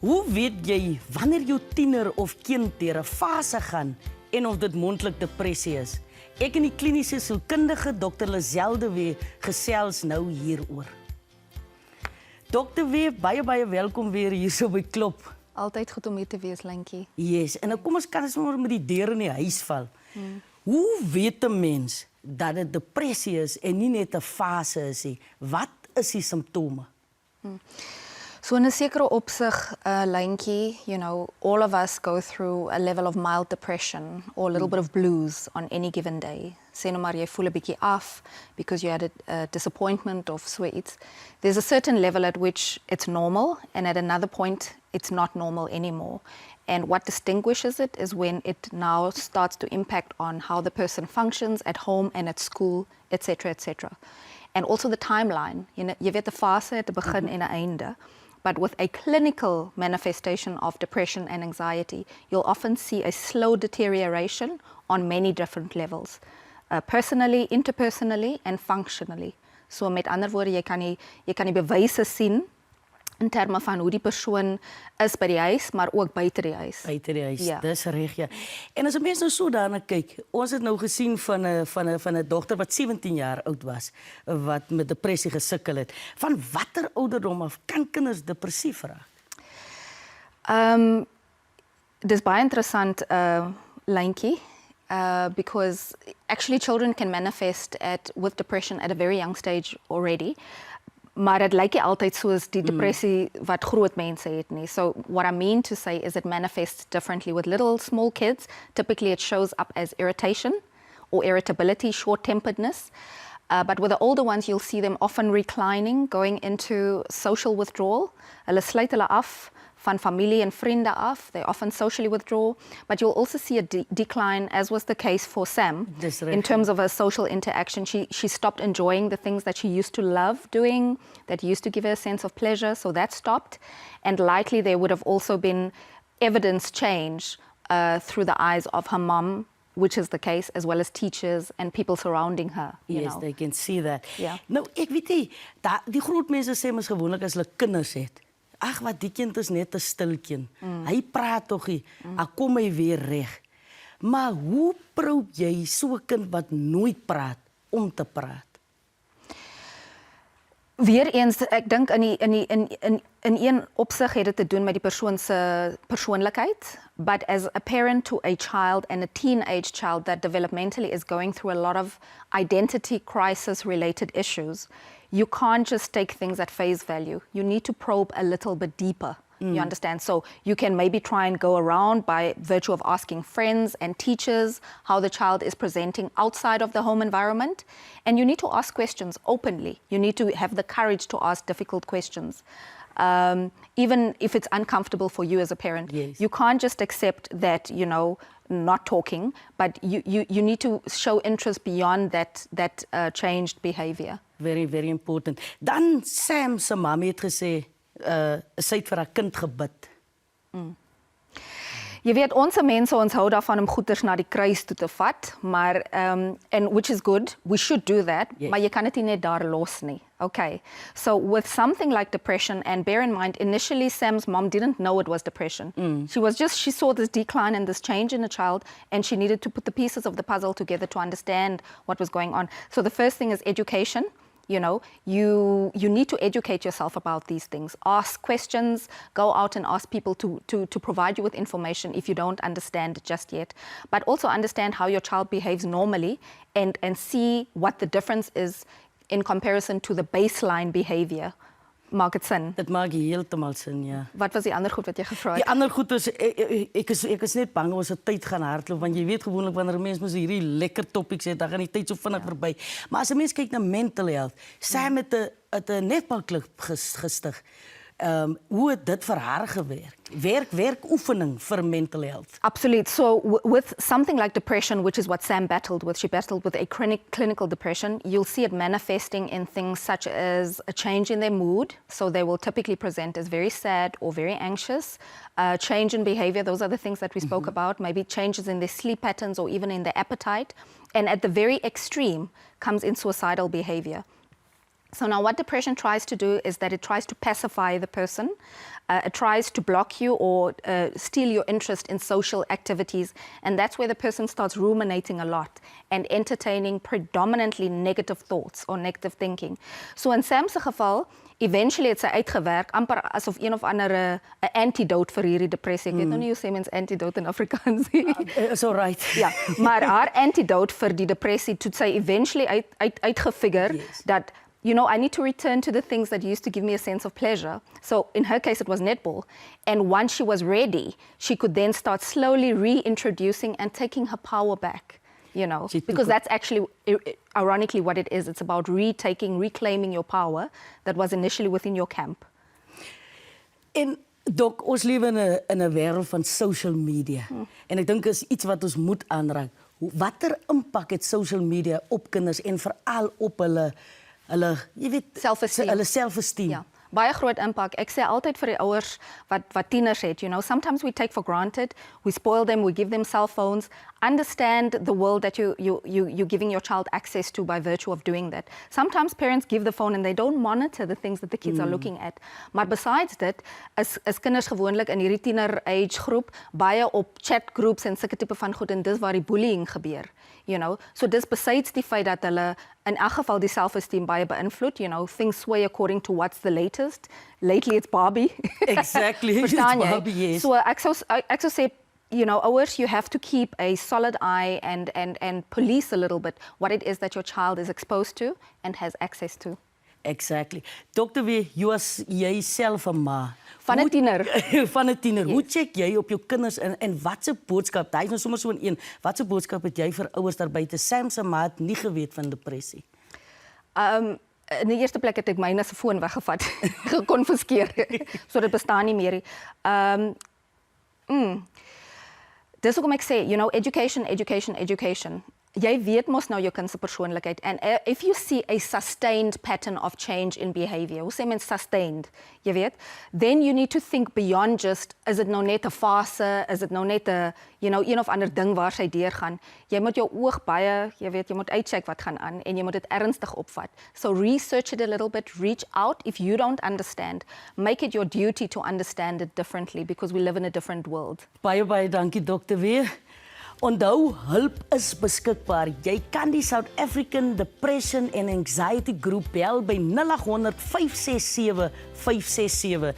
Hoe weet jy wanneer jou tiener of kind deur 'n fase gaan en of dit moontlik depressie is? Ek en die kliniese siellkundige Dr Lizelle de Wee gesels nou hieroor. Dr Wee, baie welkom weer hier so by KLOP. Altyd goed om hier te wees, Lentjie. Yes, en nou kom ons kan ons maar met die deur in die huis val. Hoe weet 'n mens dat dit depressie is en nie net 'n fase is nie? Wat is die simptome? So in 'n sekere opsig, Lentjie, you know, all of us go through a level of mild depression or a little bit of blues on any given day. Sê nou maar jy voel 'n bietjie af because you had a disappointment of so iets. There's a certain level at which it's normal, and at another point it's not normal anymore. And what distinguishes it is when it now starts to impact on how the person functions at home and at school, etc., etc. And also the timeline. Jy weet 'n fase het 'n begin en 'n einde. But with a clinical manifestation of depression and anxiety, you'll often see a slow deterioration on many different levels. Personally, interpersonally and functionally. So met ander woorde, jy kan die bewyse sien in terme van hoe die persoon is by die huis, maar ook buite die huis. Buite die huis, Ja. dis reg, ja. En as 'n mens nou so daarna kyk, ons het nou gesien van 'n dogter wat 17 jaar oud was, wat met depressie gesukkel het. Van watter ouderdom af kan kinders depressief raak? Dis baie interessant, Lentjie, because actually children can manifest with depression at a very young stage already. Maar dit lyk nie altyd soos die depressie wat groot mense het nie. So what I mean to say is it manifests differently with little small kids. Typically it shows up as irritation or irritability, short-temperedness. But with the older ones you'll see them often reclining, going into social withdrawal. Hulle sluit hulle af van familie en vriende af. They often socially withdraw. But you'll also see a decline, as was the case for Sam, in terms of her social interaction. She stopped enjoying the things that she used to love doing, that used to give her a sense of pleasure, so that stopped. And likely there would have also been evidence change through the eyes of her mom, which is the case, as well as teachers and people surrounding her. Yes, they can see that. Ja. Nou, ek weet nie, die groot mense sê mens gewoonlik as hulle kinders het, ag wat die kind is net 'n stilkind. Hy praat tog nie, kom hy weer reg. Maar hoe probeer jy so 'n kind wat nooit praat om te praat? Weereens, ek dink in een opsig het dit te doen met die persoon se persoonlikheid, but as a parent to a child and a teenage child that developmentally is going through a lot of identity crisis related issues, you can't just take things at face value. You need to probe a little bit deeper. You understand? So you can maybe try and go around by virtue of asking friends and teachers how the child is presenting outside of the home environment. And you need to ask questions openly. You need to have the courage to ask difficult questions. Even if it's uncomfortable for you as a parent. Yes. You can't just accept that, you know, not talking, but you need to show interest beyond that changed behavior. Very important. Dan Sam se mamma het gesê, sy het vir haar kind gebid. Jy weet, ons mense, ons hou daarvan om goeders na die kruis toe te vat, maar, and which is good, we should do that, Yes. maar jy kan dit nie net daar los nie. Okay, so with something like depression, and bear in mind, initially Sam's mom didn't know it was depression. She saw this decline and this change in the child, and she needed to put the pieces of the puzzle together to understand what was going on. So the first thing is education. You know, you need to educate yourself about these things. Ask questions, go out and ask people to provide you with information if you don't understand it just yet. But also understand how your child behaves normally and see what the difference is in comparison to the baseline behavior. Maak dit sin? Dit maak heeltemal sin, ja. Wat was die ander goed wat jy gevra Die het? ander goed is, ek is net bang ons se tyd gaan hardloop, want jy weet gewoonlik wanneer 'n mens mos hierdie lekker topics het, dan gaan die tyd so vinnig verby. Maar as 'n mens kyk na mental health, Sam het 'n netbalklub gestig. Hoe het dit vir haar gewerk? Werkoefening vir mental health. Absolutely. So with something like depression, which is what Sam battled with, she battled with a clinical depression, you'll see it manifesting in things such as a change in their mood. So they will typically present as very sad or very anxious. Change in behavior, those are the things that we spoke about. Maybe changes in their sleep patterns or even in their appetite. And at the very extreme comes in suicidal behavior. So now what depression tries to do is that it tries to pacify the person. It tries to block you or steal your interest in social activities. And that's where the person starts ruminating a lot and entertaining predominantly negative thoughts or negative thinking. So in Sam's geval, eventually het sy uitgewerk, amper asof een of andere antidote vir hierdie depressie. Ek weet nog nie hoe sê mens antidote in Afrikaans nie. It's all right. Ja, maar haar antidote vir die depressie toe sy eventually uitgefigure dat you know, I need to return to the things that used to give me a sense of pleasure. So in her case, it was netball. And once she was ready, she could then start slowly reintroducing and taking her power back, you know, because that's actually, ironically, what it is. It's about reclaiming your power that was initially within your camp. En Doc, ons lewe in 'n wêreld van social media. En ek dink is iets wat ons moet aanraak. Watter impak het social media op kinders en veral op hulle jy weet, self-esteem. Ja, baie groot impak. Ek sê altyd vir die ouers wat tieners het, you know, sometimes we take for granted, we spoil them, we give them cell phones. Understand the world that you're giving your child access to by virtue of doing that. Sometimes parents give the phone and they don't monitor the things that the kids are looking at. Maar besides dit, is kinders gewoonlik in hierdie tiener age groep baie op chat groups en sulke tipe van goed en dis waar die bullying gebeur. You know, so dis besides die feit dat hulle in elk geval die self-esteem baie beïnvloed, you know, things sway according to what's the latest. Lately it's Barbie. Exactly. Verstaan jy? Barbie, yes. So ek sou sê, you know, ouers, you have to keep a solid eye and police a little bit what it is that your child is exposed to and has access to. Exactly. Dr. Wee, jy self 'n ma. Van 'n tiener. Van 'n tiener. Yes. Hoe check jy op jou kinders en watse boodskap? Hy's nou sommer so een. Watse boodskap het jy vir ouers daar buite? Sam se ma het nie geweet van depressie. In die eerste plek het ek myne se foon weggevat, gekonfiskeer. So dit bestaan nie meer nie. Dis hoekom ek sê, you know, education. Jy weet mos nou jou kind se persoonlikheid and if you see a sustained pattern of change in behavior, hoe sê mens sustained, jy weet, then you need to think beyond just, is it nou net 'n fase, is it nou net 'n, you know, een of ander ding waar sy deurgaan. Jy moet jou oog baie, jy weet, jy moet uitcheck wat gaan aan en jy moet dit ernstig opvat. So research it a little bit, reach out if you don't understand. Make it your duty to understand it differently because we live in a different world. Baie dankie Dr. Wee. Onthou, hulp is beskikbaar. Jy kan die South African Depression and Anxiety Group bel by 0800 567 567.